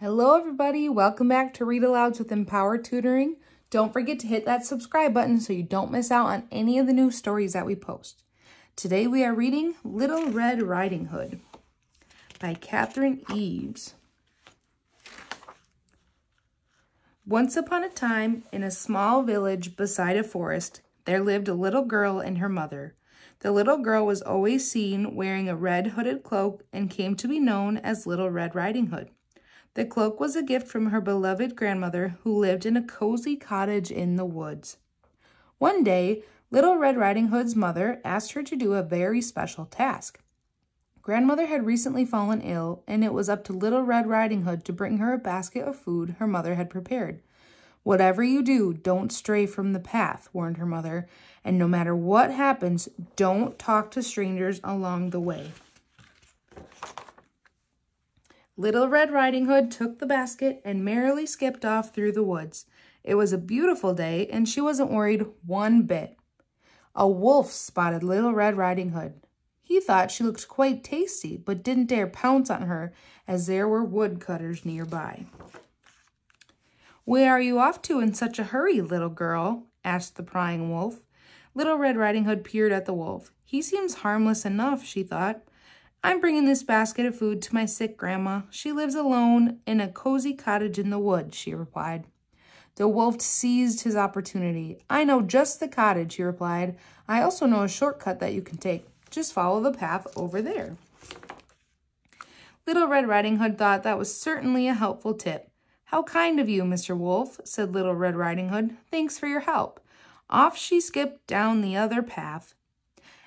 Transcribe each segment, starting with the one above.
Hello everybody, welcome back to Read Alouds with Empower Tutoring. Don't forget to hit that subscribe button so you don't miss out on any of the new stories that we post. Today we are reading Little Red Riding Hood by Katherine Eaves. Once upon a time, in a small village beside a forest, there lived a little girl and her mother. The little girl was always seen wearing a red hooded cloak and came to be known as Little Red Riding Hood. The cloak was a gift from her beloved grandmother, who lived in a cozy cottage in the woods. One day, Little Red Riding Hood's mother asked her to do a very special task. Grandmother had recently fallen ill, and it was up to Little Red Riding Hood to bring her a basket of food her mother had prepared. "Whatever you do, don't stray from the path," warned her mother, "and no matter what happens, don't talk to strangers along the way." Little Red Riding Hood took the basket and merrily skipped off through the woods. It was a beautiful day, and she wasn't worried one bit. A wolf spotted Little Red Riding Hood. He thought she looked quite tasty, but didn't dare pounce on her as there were woodcutters nearby. "Where are you off to in such a hurry, little girl?" asked the prying wolf. Little Red Riding Hood peered at the wolf. "He seems harmless enough," she thought. "I'm bringing this basket of food to my sick grandma. She lives alone in a cozy cottage in the woods," she replied. The wolf seized his opportunity. "I know just the cottage," he replied. "I also know a shortcut that you can take. Just follow the path over there." Little Red Riding Hood thought that was certainly a helpful tip. "How kind of you, Mr. Wolf," said Little Red Riding Hood. "Thanks for your help." Off she skipped down the other path.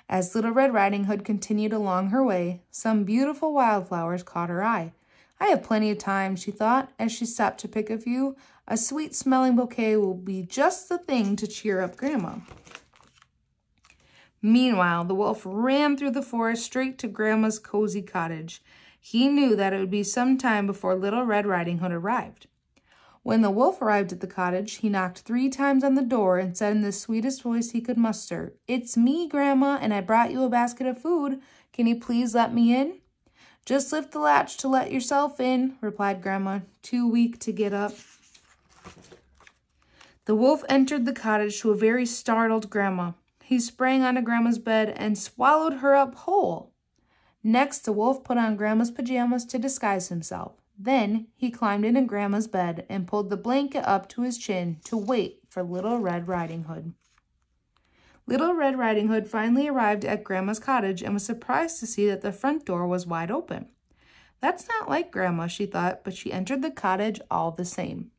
As Little Red Riding Hood continued along her way, some beautiful wildflowers caught her eye. "I have plenty of time," she thought, as she stopped to pick a few. "A sweet-smelling bouquet will be just the thing to cheer up Grandma." Meanwhile, the wolf ran through the forest straight to Grandma's cozy cottage. He knew that it would be some time before Little Red Riding Hood arrived. When the wolf arrived at the cottage, he knocked 3 times on the door and said in the sweetest voice he could muster, "It's me, Grandma, and I brought you a basket of food. Can you please let me in?" "Just lift the latch to let yourself in," replied Grandma, too weak to get up. The wolf entered the cottage to a very startled Grandma. He sprang onto Grandma's bed and swallowed her up whole. Next, the wolf put on Grandma's pajamas to disguise himself. Then he climbed into Grandma's bed and pulled the blanket up to his chin to wait for Little Red Riding Hood. Little Red Riding Hood finally arrived at Grandma's cottage and was surprised to see that the front door was wide open. That's not like Grandma, she thought, but she entered the cottage all the same.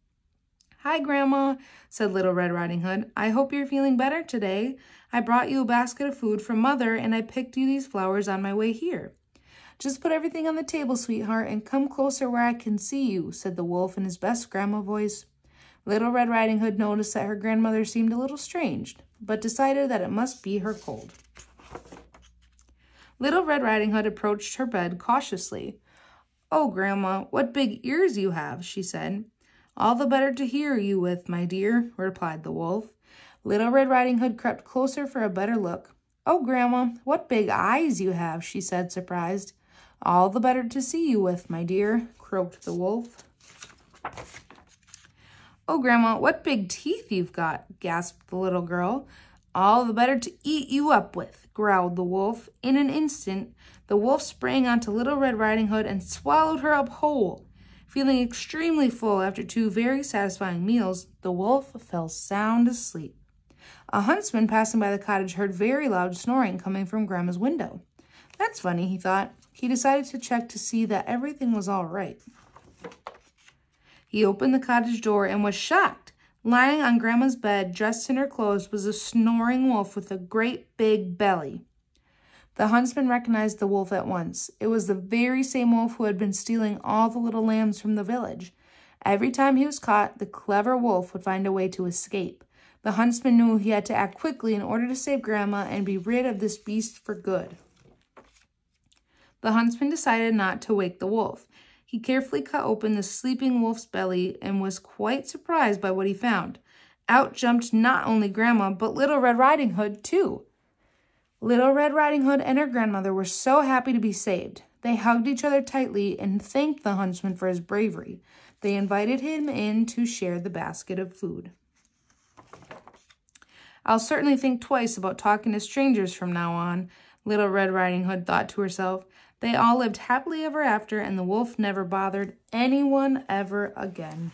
"Hi, Grandma," said Little Red Riding Hood. "I hope you're feeling better today. I brought you a basket of food from Mother, and I picked you these flowers on my way here." "Just put everything on the table, sweetheart, and come closer where I can see you," said the wolf in his best grandma voice. Little Red Riding Hood noticed that her grandmother seemed a little strange, but decided that it must be her cold. Little Red Riding Hood approached her bed cautiously. "Oh, Grandma, what big ears you have," she said. "All the better to hear you with, my dear," replied the wolf. Little Red Riding Hood crept closer for a better look. "Oh, Grandma, what big eyes you have," she said, surprised. "All the better to see you with, my dear," croaked the wolf. "Oh, Grandma, what big teeth you've got," gasped the little girl. "All the better to eat you up with," growled the wolf. In an instant, the wolf sprang onto Little Red Riding Hood and swallowed her up whole. Feeling extremely full after 2 very satisfying meals, the wolf fell sound asleep. A huntsman passing by the cottage heard very loud snoring coming from Grandma's window. "That's funny," he thought. He decided to check to see that everything was all right. He opened the cottage door and was shocked. Lying on Grandma's bed, dressed in her clothes, was a snoring wolf with a great big belly. The huntsman recognized the wolf at once. It was the very same wolf who had been stealing all the little lambs from the village. Every time he was caught, the clever wolf would find a way to escape. The huntsman knew he had to act quickly in order to save Grandma and be rid of this beast for good. The huntsman decided not to wake the wolf. He carefully cut open the sleeping wolf's belly and was quite surprised by what he found. Out jumped not only Grandma, but Little Red Riding Hood, too. Little Red Riding Hood and her grandmother were so happy to be saved. They hugged each other tightly and thanked the huntsman for his bravery. They invited him in to share the basket of food. I'll certainly think twice about talking to strangers from now on, Little Red Riding Hood thought to herself. They all lived happily ever after, and the wolf never bothered anyone ever again.